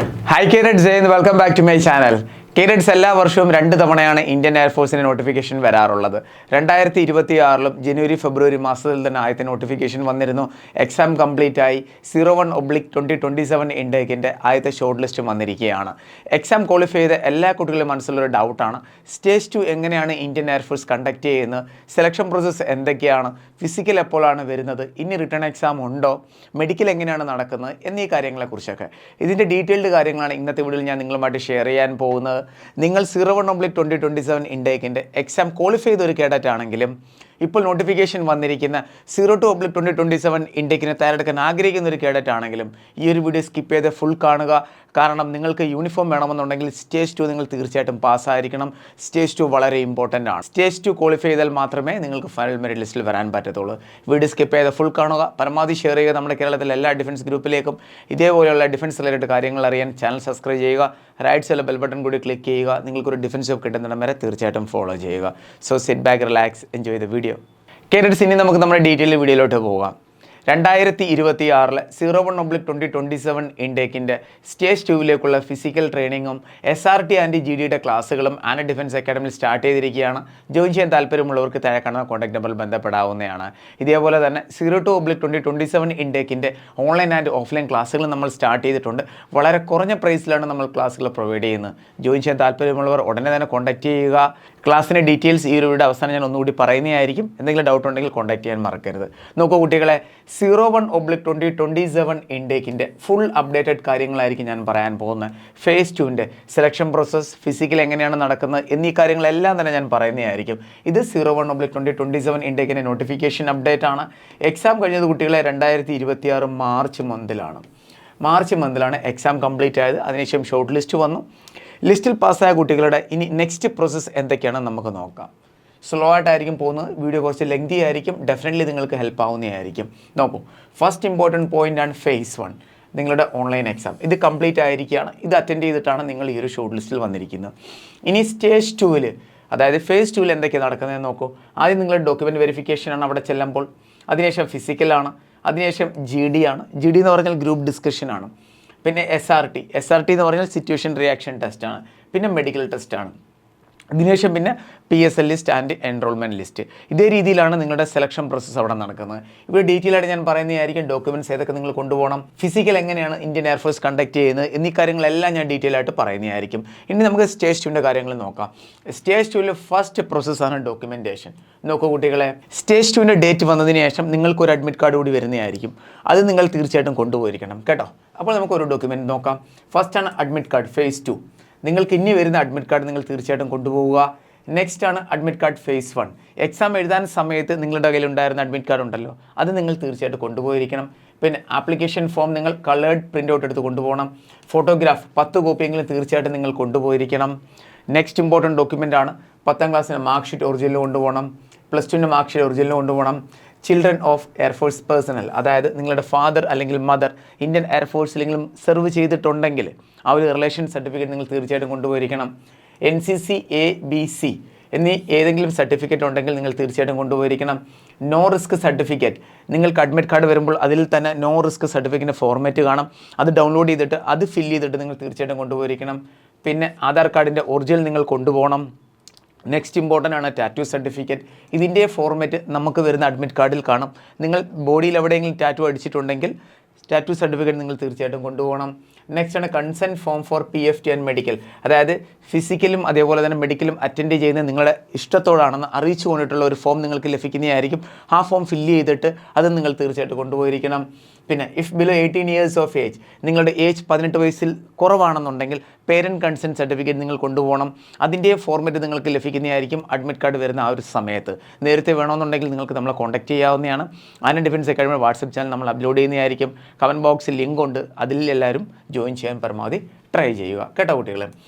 Hi Cadets, and welcome back to my channel. Cadets എല്ലാ വർഷവും 2 തവണയാണ് ഇന്ത്യൻ എയർഫോഴ്സിന് നോട്ടിഫിക്കേഷൻ വരാറുള്ളത്. 2026ലും ജനുവരി ഫെബ്രുവരി മാസത്തിൽ തന്നെ ആദ്യത്തെ നോട്ടിഫിക്കേഷൻ വന്നിരുന്നു. എക്സാം കംപ്ലീറ്റ് ആയി 01/2027 ഇൻടേക്കിൻ്റെ ആദ്യത്തെ ഷോർട്ട് ലിസ്റ്റ് വന്നിരിക്കുകയാണ്. എക്സാം ക്വാളിഫൈ ചെയ്ത എല്ലാ കുട്ടികളുടെ മനസ്സിലൊരു ഡൗട്ടാണ്, സ്റ്റേജ് 2 എങ്ങനെയാണ് ഇന്ത്യൻ എയർഫോഴ്സ് കണ്ടക്ട് ചെയ്യുന്നത്, സെലക്ഷൻ പ്രോസസ്സ് എന്തൊക്കെയാണ്, ഫിസിക്കൽ എപ്പോഴാണ് വരുന്നത്, ഇനി റിട്ടേൺ എക്സാം ഉണ്ടോ, മെഡിക്കൽ എങ്ങനെയാണ് നടക്കുന്നത് എന്നീ കാര്യങ്ങളെക്കുറിച്ചൊക്കെ. ഇതിൻ്റെ ഡീറ്റെയിൽഡ് കാര്യങ്ങളാണ് ഇന്നത്തെ വീഡിയോയിൽ ഞാൻ നിങ്ങളുമായിട്ട് ഷെയർ ചെയ്യാൻ പോകുന്നത്. നിങ്ങൾ 01/2027 ഇൻടേക്കിൻ്റെ എക്സാം ക്വാളിഫൈ ചെയ്തൊരു കേഡറ്റ് ആണെങ്കിലും ഇപ്പോൾ നോട്ടിഫിക്കേഷൻ വന്നിരിക്കുന്ന 02/2027 ഇൻടേക്കിനെ തയ്യാറെടുക്കാൻ ആഗ്രഹിക്കുന്ന ഒരു കേഡറ്റ് ആണെങ്കിലും ഈ ഒരു വീഡിയോ സ്കിപ്പ് ചെയ്ത് ഫുൾ കാണുക. കാരണം നിങ്ങൾക്ക് യൂണിഫോം വേണമെന്നുണ്ടെങ്കിൽ സ്റ്റേജ് 2 നിങ്ങൾ തീർച്ചയായിട്ടും പാസ്സായിരിക്കണം. സ്റ്റേജ് 2 വളരെ ഇമ്പോർട്ടൻ്റ് ആണ്. സ്റ്റേജ് 2 ക്വാളിഫൈ ചെയ്താൽ മാത്രമേ നിങ്ങൾക്ക് ഫൈനൽ മെറിറ്റ് ലിസ്റ്റിൽ വരാൻ പറ്റത്തുള്ളൂ. വീഡിയോ സ്കിപ്പ് ചെയ്ത് ഫുൾ കാണുക, പരമാവധി ഷെയർ ചെയ്യുക. നമ്മുടെ കേരളത്തിലെ എല്ലാ ഡിഫൻസ് ഗ്രൂപ്പിലേക്കും ഇതേപോലെയുള്ള ഡിഫൻസ് റിലേറ്റഡ് കാര്യങ്ങൾ അറിയാൻ ചാനൽ സബ്സ്ക്രൈബ് ചെയ്യുക. റൈറ്റ് സൈഡിലെ ബെൽ ബട്ടൺ കൂടി ക്ലിക്ക് ചെയ്യുക. നിങ്ങൾക്കൊരു ഡിഫൻസ് ജോബ് കിട്ടുന്നിടം വരെ തീർച്ചയായിട്ടും ഫോളോ ചെയ്യുക. So sit back, relax, enjoy the video. Cadets, ഇനി നമുക്ക് നമ്മുടെ ഡീറ്റെയിൽ വീഡിയോയിലോട്ട് പോകാം. 2026 01/2027 ഇൻടേക്കിൻ്റെ സ്റ്റേജ് 2ലേക്കുള്ള ഫിസിക്കൽ ട്രെയിനിങ്ങും SRT ആൻഡ് GDയുടെ ക്ലാസ്സുകളും ആൻഡ് ഡിഫൻസ് അക്കാഡമിയിൽ സ്റ്റാർട്ട് ചെയ്തിരിക്കുകയാണ്. ജോയിൻ ചെയ്യാൻ താല്പര്യമുള്ളവർക്ക് താഴെ കാണുന്ന കോൺടാക്ട് നമ്പറിൽ ബന്ധപ്പെടാവുന്നതാണ്. ഇതേപോലെ തന്നെ 02/2027 ഇൻടേക്കിൻ്റെ ഓൺലൈൻ ആൻഡ് ഓഫ്ലൈൻ ക്ലാസ്സുകൾ നമ്മൾ സ്റ്റാർട്ട് ചെയ്തിട്ടുണ്ട്. വളരെ കുറഞ്ഞ പ്രൈസിലാണ് നമ്മൾ ക്ലാസ്സുകൾ പ്രൊവൈഡ് ചെയ്യുന്നത്. ജോയിൻ ചെയ്യാൻ താല്പര്യമുള്ളവർ ഉടനെ തന്നെ കോൺടാക്ട് ചെയ്യുക. ക്ലാസ്സിൻ്റെ ഡീറ്റെയിൽസ് ഈ ഒരു വീഡിയോ അവസാനം ഞാൻ ഒന്നുകൂടി പറയുന്നതായിരിക്കും. എന്തെങ്കിലും ഡൗട്ട് ഉണ്ടെങ്കിൽ കോൺടാക്ട് ചെയ്യാൻ മറക്കരുത്. നോക്കൂ കുട്ടികളെ, 01/2027 ഇൻടേക്കിൻ്റെ ഫുൾ അപ്ഡേറ്റഡ് കാര്യങ്ങളായിരിക്കും ഞാൻ പറയാൻ പോകുന്നത്. ഫേസ് 2ൻ്റെ സെലക്ഷൻ പ്രോസസ്സ്, ഫിസിക്കൽ എങ്ങനെയാണ് നടക്കുന്നത് എന്നീ കാര്യങ്ങളെല്ലാം തന്നെ ഞാൻ പറയുന്നതായിരിക്കും. ഇത് 01/2027 ഇൻടേക്കിൻ്റെ നോട്ടിഫിക്കേഷൻ അപ്ഡേറ്റ് ആണ്. എക്സാം കഴിഞ്ഞത് കുട്ടികളെ 2026 മാർച്ച് മന്തിലാണ് എക്സാം കംപ്ലീറ്റ് ആയത്. അതിനുശേഷം ഷോർട്ട് ലിസ്റ്റ് വന്നു. ലിസ്റ്റിൽ പാസ്സായ കുട്ടികളുടെ ഇനി നെക്സ്റ്റ് പ്രോസസ്സ് എന്തൊക്കെയാണെന്ന് നമുക്ക് നോക്കാം. സ്ലോ ആയിട്ടായിരിക്കും പോകുന്നത്, വീഡിയോ കുറച്ച് ലെങ്തി ആയിരിക്കും, ഡെഫിനറ്റ്ലി നിങ്ങൾക്ക് ഹെൽപ്പ് ആവുന്നതായിരിക്കും. നോക്കൂ, ഫസ്റ്റ് ഇമ്പോർട്ടൻറ്റ് പോയിൻ്റ് ആണ് ഫേസ് 1, നിങ്ങളുടെ ഓൺലൈൻ എക്സാം. ഇത് കംപ്ലീറ്റ് ആയിരിക്കുകയാണ്. ഇത് അറ്റൻഡ് ചെയ്തിട്ടാണ് നിങ്ങൾ ഈ ഒരു ഷോർട്ട് ലിസ്റ്റിൽ വന്നിരിക്കുന്നത്. ഇനി സ്റ്റേജ് 2ൽ, അതായത് ഫേസ് 2ൽ എന്തൊക്കെയാണ് നടക്കുന്നതെന്ന് നോക്കൂ. ആദ്യം നിങ്ങളുടെ ഡോക്യുമെൻറ്റ് വെരിഫിക്കേഷനാണ് അവിടെ ചെല്ലുമ്പോൾ. അതിനുശേഷം ഫിസിക്കലാണ്. അതിനുശേഷം GD ആണ്. GD എന്ന് പറഞ്ഞാൽ ഗ്രൂപ്പ് ഡിസ്കഷനാണ്. പിന്നെ SRT എന്ന് പറഞ്ഞാൽ സിറ്റുവേഷൻ റിയാക്ഷൻ ടെസ്റ്റാണ്. പിന്നെ മെഡിക്കൽ ടെസ്റ്റാണ്. അതിനുശേഷം പിന്നെ PSL list and enrolment list. ഇതേ രീതിയിലാണ് നിങ്ങളുടെ സെലക്ഷൻ പ്രോസസ്സ് അവിടെ നടക്കുന്നത്. ഇവിടെ ഡീറ്റെയിൽ ആയിട്ട് ഞാൻ പറയുന്നതായിരിക്കും. ഡോക്യുമെൻറ്റ്സ് ഏതൊക്കെ നിങ്ങൾ കൊണ്ടുപോകണം, ഫിസിക്കൽ എങ്ങനെയാണ് ഇന്ത്യൻ എയർഫോഴ്സ് കണ്ടക്ട് ചെയ്യുന്നത് എന്നീ കാര്യങ്ങളെല്ലാം ഞാൻ ഡീറ്റെയിൽ ആയിട്ട് പറയുന്നതായിരിക്കും. ഇനി നമുക്ക് സ്റ്റേജ് 2ൻ്റെ കാര്യങ്ങൾ നോക്കാം. സ്റ്റേജ് 2ൽ ഫസ്റ്റ് പ്രോസസ്സാണ് ഡോക്യുമെൻറ്റേഷൻ. നോക്കൂ കുട്ടികളെ, സ്റ്റേജ് 2ൻ്റെ ഡേറ്റ് വന്നതിന് ശേഷം നിങ്ങൾക്കൊരു അഡ്മിറ്റ് കാർഡ് കൂടി വരുന്നതായിരിക്കും. അത് നിങ്ങൾ തീർച്ചയായിട്ടും കൊണ്ടുപോയിരിക്കണം കേട്ടോ. അപ്പോൾ നമുക്കൊരു ഡോക്യുമെൻറ്റ് നോക്കാം. ഫസ്റ്റാണ് അഡ്മിറ്റ് കാർഡ് ഫേസ് 2. നിങ്ങൾക്ക് ഇനി വരുന്ന അഡ്മിറ്റ് കാർഡ് നിങ്ങൾ തീർച്ചയായിട്ടും കൊണ്ടുപോവുക. നെക്സ്റ്റ് ആണ് അഡ്മിറ്റ് കാർഡ് ഫേസ് 1. എക്സാം എഴുതാൻ സമയത്ത് നിങ്ങളുടെ കയ്യിലുണ്ടായിരുന്ന അഡ്മിറ്റ് കാർഡ് ഉണ്ടല്ലോ, അത് നിങ്ങൾ തീർച്ചയായിട്ടും കൊണ്ടുപോയിരിക്കണം. പിന്നെ ആപ്ലിക്കേഷൻ ഫോം നിങ്ങൾ കളേർഡ് പ്രിൻ്റ് ഔട്ട് എടുത്ത് കൊണ്ടുപോകണം. ഫോട്ടോഗ്രാഫ് 10 കോപ്പിയെങ്കിലും തീർച്ചയായിട്ടും നിങ്ങൾ കൊണ്ടുപോയിരിക്കണം. നെക്സ്റ്റ് ഇമ്പോർട്ടൻറ്റ് ഡോക്യുമെൻ്റ് ആണ് 10ാം ക്ലാസ്സിൻ്റെ മാർക്ക് ഷീറ്റ് ഒറിജിനൽ കൊണ്ടുപോകണം. +2ൻ്റെ മാർക്ക് ഷീറ്റ് ഒറിജിനൽ കൊണ്ടുപോകണം. ചിൽഡ്രൻ ഓഫ് എയർഫോഴ്സ് പേഴ്സണൽ, അതായത് നിങ്ങളുടെ ഫാദർ അല്ലെങ്കിൽ മദർ ഇന്ത്യൻ എയർഫോഴ്സിലെങ്കിലും സെർവ് ചെയ്തിട്ടുണ്ടെങ്കിൽ ആ ഒരു റിലേഷൻ സർട്ടിഫിക്കറ്റ് നിങ്ങൾ തീർച്ചയായിട്ടും കൊണ്ടുപോയിരിക്കണം. NCC ABC എന്നീ ഏതെങ്കിലും സർട്ടിഫിക്കറ്റ് ഉണ്ടെങ്കിൽ നിങ്ങൾ തീർച്ചയായിട്ടും കൊണ്ടുപോയിരിക്കണം. നോ റിസ്ക് സർട്ടിഫിക്കറ്റ്, നിങ്ങൾക്ക് അഡ്മിറ്റ് കാർഡ് വരുമ്പോൾ അതിൽ തന്നെ നോ റിസ്ക് സർട്ടിഫിക്കറ്റിൻ്റെ ഫോർമാറ്റ് കാണാം. അത് ഡൗൺലോഡ് ചെയ്തിട്ട് അത് ഫില്ല് ചെയ്തിട്ട് നിങ്ങൾ തീർച്ചയായിട്ടും കൊണ്ടുപോയിരിക്കണം. പിന്നെ ആധാർ കാർഡിൻ്റെ ഒറിജിനൽ നിങ്ങൾ കൊണ്ടുപോകണം. നെക്സ്റ്റ് ഇമ്പോർട്ടൻ്റ് ആണ് ടാറ്റു സർട്ടിഫിക്കറ്റ്. ഇതിൻ്റെ ഫോർമാറ്റ് നമുക്ക് വരുന്ന അഡ്മിറ്റ് കാർഡിൽ കാണും. നിങ്ങൾ ബോഡിയിൽ എവിടെയെങ്കിലും ടാറ്റു അടിച്ചിട്ടുണ്ടെങ്കിൽ ടാറ്റു സർട്ടിഫിക്കറ്റ് നിങ്ങൾ തീർച്ചയായിട്ടും കൊണ്ടുപോകണം. നെക്സ്റ്റ് ആണ് consent form for PFT and medical, അതായത് ഫിസിക്കലും അതേപോലെ തന്നെ മെഡിക്കലും അറ്റൻഡ് ചെയ്യുന്നത് നിങ്ങളുടെ ഇഷ്ടത്തോടാണെന്ന് അറിയിച്ചു കൊണ്ടിട്ടുള്ള ഒരു ഫോം നിങ്ങൾക്ക് ലഭിക്കുന്നതായിരിക്കും. ആ ഫോം ഫില്ല് ചെയ്തിട്ട് അത് നിങ്ങൾ തീർച്ചയായിട്ടും കൊണ്ടുപോയിരിക്കണം. പിന്നെ if below 18 years of age, നിങ്ങളുടെ ഏജ് 18 വയസ്സിൽ കുറവാണെന്നുണ്ടെങ്കിൽ പേരൻറ്റ് കൺസെൻറ്റ് സർട്ടിഫിക്കറ്റ് നിങ്ങൾ കൊണ്ടുപോകണം. അതിൻ്റെ ഫോർമാറ്റ് നിങ്ങൾക്ക് ലഭിക്കുന്നതായിരിക്കും അഡ്മിറ്റ് കാർഡ് വരുന്ന ആ ഒരു സമയത്ത്. നേരത്തെ വേണമെന്നുണ്ടെങ്കിൽ നിങ്ങൾക്ക് നമ്മളെ കോൺടാക്ട് ചെയ്യാവുന്നതാണ്. And defence academy WhatsApp channel നമ്മൾ അപ്ലോഡ് ചെയ്യുന്നതായിരിക്കും. കമൻറ്റ് ബോക്സിൽ ലിങ്ക് ഉണ്ട്, അതിൽ എല്ലാവരും ജോയിൻ ചെയ്യാൻ പരമാവധി ട്രൈ ചെയ്യുക കേട്ടോ കുട്ടികൾ.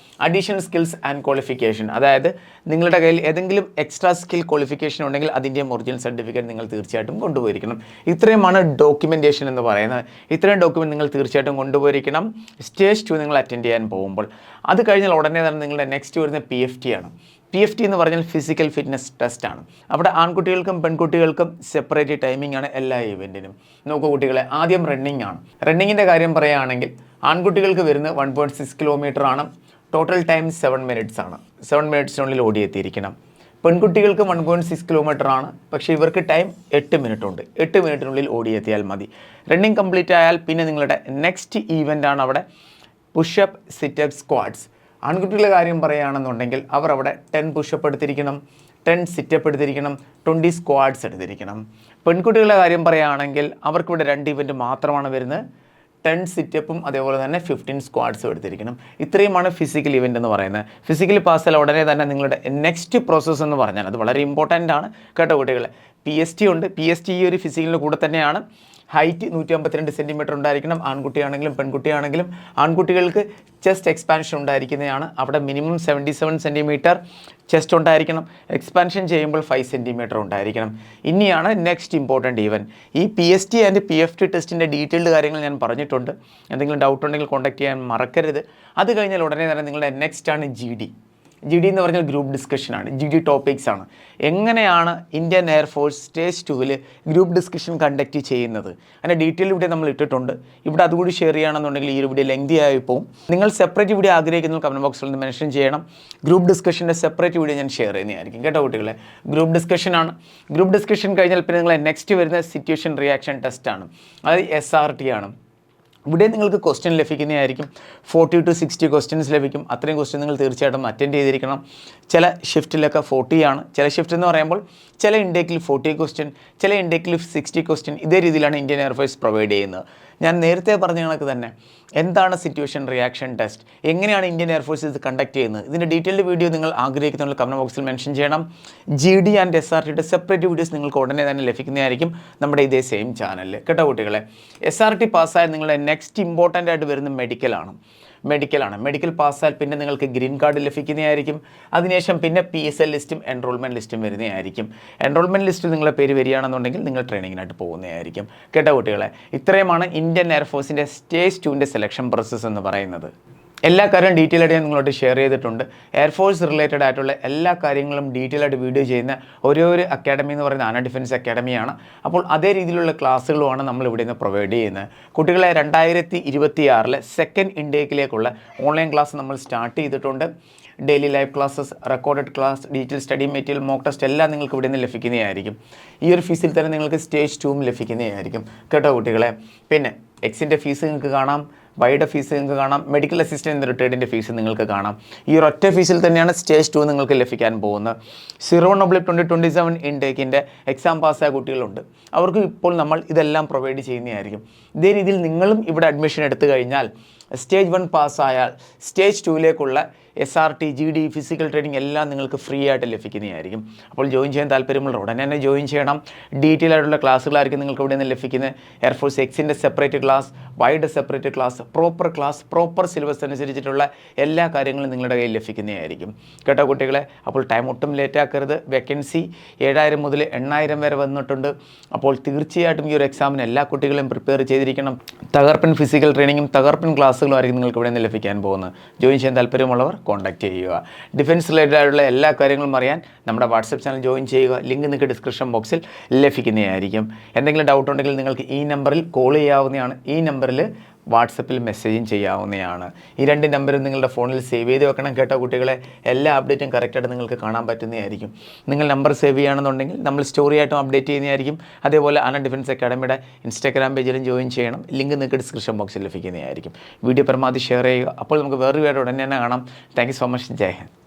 അഡീഷണൽ സ്കിൽസ് ആൻഡ് ക്വാളിഫിക്കേഷൻ, അതായത് നിങ്ങളുടെ കയ്യിൽ ഏതെങ്കിലും എക്സ്ട്രാ സ്കിൽ ക്വാളിഫിക്കേഷൻ ഉണ്ടെങ്കിൽ അതിൻ്റെ ഒറിജിനൽ സർട്ടിഫിക്കറ്റ് നിങ്ങൾ തീർച്ചയായിട്ടും കൊണ്ടുപോയിരിക്കണം. ഇത്രയുമാണ് ഡോക്യുമെൻറ്റേഷൻ എന്ന് പറയുന്നത്. ഇത്രയും ഡോക്യുമെൻറ്റ് നിങ്ങൾ തീർച്ചയായിട്ടും കൊണ്ടുപോയിരിക്കണം സ്റ്റേജ് 2 നിങ്ങൾ അറ്റൻഡ് ചെയ്യാൻ പോകുമ്പോൾ. അത് കഴിഞ്ഞാൽ ഉടനെ തന്നെ നിങ്ങളുടെ നെക്സ്റ്റ് വരുന്ന PFT ആണ്. PFT എന്ന് പറഞ്ഞാൽ ഫിസിക്കൽ ഫിറ്റ്നസ് ടെസ്റ്റാണ്. അവിടെ ആൺകുട്ടികൾക്കും പെൺകുട്ടികൾക്കും സെപ്പറേറ്റ് ടൈമിംഗ് ആണ് എല്ലാ ഇവൻറ്റിനും. നോക്കൂ കുട്ടികളെ, ആദ്യം റണ്ണിംഗ് ആണ്. റണ്ണിങ്ങിൻ്റെ കാര്യം പറയുകയാണെങ്കിൽ ആൺകുട്ടികൾക്ക് വരുന്നത് 1.6 കിലോമീറ്റർ ആണ്. ടോട്ടൽ ടൈം 7 മിനിറ്റ്സ് ആണ്. 7 മിനിറ്റ്സിനുള്ളിൽ ഓടിയെത്തിയിരിക്കണം. പെൺകുട്ടികൾക്ക് 1.6 കിലോമീറ്റർ ആണ്, പക്ഷേ ഇവർക്ക് ടൈം 8 മിനിറ്റ് ഉണ്ട്. 8 മിനിറ്റിനുള്ളിൽ ഓടിയെത്തിയാൽ മതി. റണ്ണിങ് കംപ്ലീറ്റ് ആയാൽ പിന്നെ നിങ്ങളുടെ നെക്സ്റ്റ് ഈവൻ്റ് ആണ് അവിടെ പുഷപ്പ്, സിറ്റപ്പ്, സ്ക്വാഡ്സ്. ആൺകുട്ടികളുടെ കാര്യം പറയുകയാണെന്നുണ്ടെങ്കിൽ അവർ അവിടെ 10 പുഷപ്പ് എടുത്തിരിക്കണം, 10 സിറ്റപ്പ് എടുത്തിരിക്കണം, 20 സ്ക്വാഡ്സ് എടുത്തിരിക്കണം. പെൺകുട്ടികളുടെ കാര്യം പറയുകയാണെങ്കിൽ അവർക്കിവിടെ 2 ഇവൻറ്റ് മാത്രമാണ് വരുന്നത്. 10 സിറ്റപ്പും അതേപോലെ തന്നെ 15 സ്ക്വാഡ്സും എടുത്തിരിക്കണം. ഇത്രയുമാണ് ഫിസിക്കൽ ഇവൻ്റ് എന്ന് പറയുന്നത്. ഫിസിക്കലി പാസ്സായാൽ ഉടനെ തന്നെ നിങ്ങളുടെ നെക്സ്റ്റ് പ്രോസസ്സ് എന്ന് പറഞ്ഞാൽ അത് വളരെ ഇമ്പോർട്ടൻ്റ് ആണ് കേട്ടോ കുട്ടികളെ. PST ഉണ്ട്. PST ഈ ഒരു ഫിസിക്കലിൻ്റെ കൂടെ തന്നെയാണ്. ഹൈറ്റ് 152 സെൻറ്റിമീറ്റർ ഉണ്ടായിരിക്കണം. ആൺകുട്ടിയാണെങ്കിലും പെൺകുട്ടിയാണെങ്കിലും. ആൺകുട്ടികൾക്ക് ചെസ്റ്റ് എക്സ്പാൻഷൻ ഉണ്ടായിരിക്കുന്നതാണ്. അവിടെ മിനിമം 77 സെൻറ്റിമീറ്റർ ചെസ്റ്റ് ഉണ്ടായിരിക്കണം. എക്സ്പാൻഷൻ ചെയ്യുമ്പോൾ 5 സെൻറ്റിമീറ്റർ ഉണ്ടായിരിക്കണം. ഇനിയാണ് നെക്സ്റ്റ് ഇമ്പോർട്ടൻറ്റ് ഈവൻ. ഈ PST ആൻഡ് PFT ടെസ്റ്റിൻ്റെ ഡീറ്റെയിൽഡ് കാര്യങ്ങൾ ഞാൻ പറഞ്ഞിട്ടുണ്ട്. എന്തെങ്കിലും ഡൗട്ട് ഉണ്ടെങ്കിൽ കോൺടാക്ട് ചെയ്യാൻ മറക്കരുത്. അത് കഴിഞ്ഞാൽ ഉടനെ തന്നെ നിങ്ങളുടെ നെക്സ്റ്റ് ആണ് GD എന്ന് പറഞ്ഞാൽ ഗ്രൂപ്പ് ഡിസ്കഷനാണ്. GD ടോപ്പിക്സ് ആണ്. എങ്ങനെയാണ് ഇന്ത്യൻ എയർഫോഴ്സ് സ്റ്റേജ് 2-ൽ ഗ്രൂപ്പ് ഡിസ്കഷൻ കണ്ടക്ട് ചെയ്യുന്നത്, അതിൻ്റെ ഡീറ്റെയിൽ ഇവിടെ നമ്മൾ ഇട്ടിട്ടുണ്ട്. ഇവിടെ അതുകൂടി ഷെയർ ചെയ്യുകയാണെന്നുണ്ടെങ്കിൽ ഈ ഒരു വീഡിയോ ലെങ്തി ആയി പോകും. നിങ്ങൾ സെപ്പറേറ്റ് വീഡിയോ ആഗ്രഹിക്കുന്ന കമൻറ്റ് ബോക്സിൽ നിന്ന് മെൻഷൻ ചെയ്യണം. ഗ്രൂപ്പ് ഡിസ്കഷൻ്റെ സെപ്പറേറ്റ് വീഡിയോ ഞാൻ ഷെയർ ചെയ്യുന്നതായിരിക്കും കേട്ടോ കുട്ടികളെ. ഗ്രൂപ്പ് ഡിസ്കഷനാണ്. ഗ്രൂപ്പ് ഡിസ്കഷൻ കഴിഞ്ഞാൽ പിന്നെ നിങ്ങളെ നെക്സ്റ്റ് വരുന്ന സിറ്റുവേഷൻ റിയാക്ഷൻ ടെസ്റ്റാണ്. അതായത് SRT ആണ്. ഇവിടെ നിങ്ങൾക്ക് ക്വസ്റ്റ്യൻ ലഭിക്കുന്നതായിരിക്കും. 40 to 60 ക്വസ്റ്റ്യൻസ് ലഭിക്കും. അത്രയും ക്വസ്റ്റ്യൻ നിങ്ങൾ തീർച്ചയായിട്ടും അറ്റൻഡ് ചെയ്തിരിക്കണം. ചില ഷിഫ്റ്റിലൊക്കെ 40 ആണ്. ചില ഷിഫ്റ്റ് എന്ന് പറയുമ്പോൾ ചില ഇൻടേക്കിൽ 40 ക്വസ്റ്റ്യൻ, ചില ഇൻടേക്കിൽ 60 ക്വസ്റ്റ്യൻ. ഇതേ രീതിയിലാണ് ഇന്ത്യൻ എയർഫോഴ്സ് പ്രൊവൈഡ് ചെയ്യുന്നത്. ഞാൻ നേരത്തെ പറഞ്ഞ കണക്ക് തന്നെ എന്താണ് സിറ്റുവേഷൻ റിയാക്ഷൻ ടെസ്റ്റ്, എങ്ങനെയാണ് ഇന്ത്യൻ എയർഫോഴ്സ് ഇത് കണ്ടക്ട് ചെയ്യുന്നത്, ഇതിൻ്റെ ഡീറ്റെയിൽഡ് വീഡിയോ നിങ്ങൾ ആഗ്രഹിക്കുന്നുള്ള കമൻറ്റ് ബോക്സിൽ മെൻഷൻ ചെയ്യണം. GD ആൻഡ് SRTയുടെ സെപ്പറേറ്റ് വീഡിയോസ് നിങ്ങൾക്ക് ഉടനെ തന്നെ ലഭിക്കുന്നതായിരിക്കും നമ്മുടെ ഇതേ സെയിം ചാനലിൽ കേട്ടോ കുട്ടികളെ. SRT പാസ്സായാൽ നിങ്ങളുടെ നെക്സ്റ്റ് ഇമ്പോർട്ടൻ്റ് ആയിട്ട് വരുന്ന മെഡിക്കലാണ്. മെഡിക്കൽ പാസ്സായാൽ പിന്നെ നിങ്ങൾക്ക് ഗ്രീൻ കാർഡ് ലഭിക്കുന്നതായിരിക്കും. അതിനുശേഷം പിന്നെ PSL ലിസ്റ്റും എൻറോൾമെൻറ്റ് ലിസ്റ്റും വരുന്നതായിരിക്കും. എൻറോൾമെൻറ്റ് ലിസ്റ്റിൽ നിങ്ങളുടെ പേര് വരികയാണെന്നുണ്ടെങ്കിൽ നിങ്ങൾ ട്രെയിനിങ്ങിനായിട്ട് പോകുന്നതായിരിക്കും കേട്ടോ കുട്ടികളെ. ഇത്രയുമാണ് ഇന്ത്യൻ എയർഫോഴ്സിൻ്റെ സ്റ്റേജ് 2-ൻ്റെ സെലക്ഷൻ പ്രോസസ്സ് എന്ന് പറയുന്നത്. എല്ലാ കാര്യവും ഡീറ്റെയിൽ ആയിട്ട് ഞാൻ നിങ്ങളോട് ഷെയർ ചെയ്തിട്ടുണ്ട്. എയർഫോഴ്സ് റിലേറ്റഡ് ആയിട്ടുള്ള എല്ലാ കാര്യങ്ങളും ഡീറ്റെയിൽ ആയിട്ട് വീഡിയോ ചെയ്യുന്ന ഒരു അക്കാഡമി എന്ന് പറയുന്നത് ആന ഡിഫൻസ് അക്കാഡമിയാണ്. അപ്പോൾ അതേ രീതിയിലുള്ള ക്ലാസ്സുകളുമാണ് നമ്മൾ ഇവിടെ നിന്ന് പ്രൊവൈഡ് ചെയ്യുന്നത്. കുട്ടികളെ 2026 സെക്കൻഡ് ഇൻടേക്കിലേക്കുള്ള ഓൺലൈൻ ക്ലാസ് നമ്മൾ സ്റ്റാർട്ട് ചെയ്തിട്ടുണ്ട്. Daily live classes, recorded class, detail study material, mock test എല്ലാം നിങ്ങൾക്ക് ഇവിടെ നിന്ന് ലഭിക്കുന്നതായിരിക്കും. ഈ ഒരു ഫീസിൽ തന്നെ നിങ്ങൾക്ക് സ്റ്റേജ് 2 ലഭിക്കുന്നതായിരിക്കും കേട്ടോ കുട്ടികളെ. പിന്നെ എക്സിൻ്റെ ഫീസ് നിങ്ങൾക്ക് കാണാം, വൈയുടെ ഫീസ് നിങ്ങൾക്ക് കാണാം, മെഡിക്കൽ അസിസ്റ്റൻറ്റ് റിട്ടയർഡിൻ്റെ ഫീസ് നിങ്ങൾക്ക് കാണാം. ഈ ഒരു ഒറ്റ ഫീസിൽ തന്നെയാണ് സ്റ്റേജ് 2 നിങ്ങൾക്ക് ലഭിക്കാൻ പോകുന്നത്. 01/2027 ഇൻടേക്കിൻ്റെ എക്സാം പാസ്സായ കുട്ടികളുണ്ട്. അവർക്ക് ഇപ്പോൾ നമ്മൾ ഇതെല്ലാം പ്രൊവൈഡ് ചെയ്യുന്നതായിരിക്കും. ഇതേ രീതിയിൽ നിങ്ങളും ഇവിടെ അഡ്മിഷൻ എടുത്തു കഴിഞ്ഞാൽ സ്റ്റേജ് 1 പാസ്സായാൽ സ്റ്റേജ് 2-ലേക്കുള്ള SRT, GD, ഫിസിക്കൽ ട്രെയിനിങ് എല്ലാം നിങ്ങൾക്ക് ഫ്രീ ആയിട്ട് ലഭിക്കുന്നതായിരിക്കും. അപ്പോൾ ജോയിൻ ചെയ്യാൻ താല്പര്യമുള്ള ഉടനെ തന്നെ ജോയിൻ ചെയ്യണം. ഡീറ്റെയിൽ ആയിട്ടുള്ള ക്ലാസ്സുകളായിരിക്കും നിങ്ങൾക്ക് ഇവിടെ നിന്ന് ലഭിക്കുന്നത്. എയർഫോഴ്സ് എക്സിൻ്റെ സെപ്പറേറ്റ് ക്ലാസ്, വൈയുടെ സെപ്പറേറ്റ് ക്ലാസ്, പ്രോപ്പർ സിലബസ് അനുസരിച്ചിട്ടുള്ള എല്ലാ കാര്യങ്ങളും നിങ്ങളുടെ കയ്യിൽ ലഭിക്കുന്നതായിരിക്കും കേട്ടോ കുട്ടികളെ. അപ്പോൾ ടൈം ഒട്ടും ലേറ്റ് ആക്കരുത്. വേക്കൻസി 7000 മുതൽ 8000 വരെ വന്നിട്ടുണ്ട്. അപ്പോൾ തീർച്ചയായിട്ടും ഈ ഒരു എക്സാമിന് എല്ലാ കുട്ടികളും പ്രിപ്പയർ ചെയ്തിരിക്കണം. തകർപ്പൻ ഫിസിക്കൽ ട്രെയിനിങ്ങും തകർപ്പൻ ക്ലാസ്സുകളും ആയിരിക്കും നിങ്ങൾക്ക് ഇവിടെ നിന്ന് ലഭിക്കാൻ പോകുന്നത്. ജോയിൻ ചെയ്യാൻ താല്പര്യമുള്ളവർ കോൺടാക്ട് ചെയ്യുക. ഡിഫൻസ് റിലേറ്റഡ് ആയിട്ടുള്ള എല്ലാ കാര്യങ്ങളും അറിയാൻ നമ്മുടെ വാട്സപ്പ് ചാനൽ ജോയിൻ ചെയ്യുക. ലിങ്ക് നിങ്ങൾക്ക് ഡിസ്ക്രിപ്ഷൻ ബോക്സിൽ ലഭിക്കുന്നതായിരിക്കും. എന്തെങ്കിലും ഡൗട്ട് ഉണ്ടെങ്കിൽ നിങ്ങൾക്ക് ഈ നമ്പറിൽ കോൾ ചെയ്യാവുന്നതാണ്. ഈ നമ്പറിൽ വാട്സപ്പിൽ മെസ്സേജും ചെയ്യാവുന്നതാണ്. ഈ 2 നമ്പറും നിങ്ങളുടെ ഫോണിൽ സേവ് ചെയ്ത് വെക്കണം കേട്ടോ കുട്ടികളെ. എല്ലാ അപ്ഡേറ്റും കറക്റ്റായിട്ട് നിങ്ങൾക്ക് കാണാൻ പറ്റുന്നതായിരിക്കും. നിങ്ങൾ നമ്പർ സേവ് ചെയ്യുകയാണെന്നുണ്ടെങ്കിൽ നമ്മൾ സ്റ്റോറി ആയിട്ടും അപ്ഡേറ്റ് ചെയ്യുന്നതായിരിക്കും. അതേപോലെ ആന ഡിഫൻസ് അക്കാഡമിയുടെ ഇൻസ്റ്റാഗ്രാം പേജിലും ജോയിൻ ചെയ്യണം. ലിങ്ക് നിങ്ങൾക്ക് ഡിസ്ക്രിപ്ഷൻ ബോക്സിൽ ലഭിക്കുന്നതായിരിക്കും. വീഡിയോ പരമാവധി ഷെയർ ചെയ്യുക. അപ്പോൾ നമുക്ക് വേറൊരു വീഡിയോ ഉടനെ തന്നെ കാണാം. Thank you so much. Jai Hind.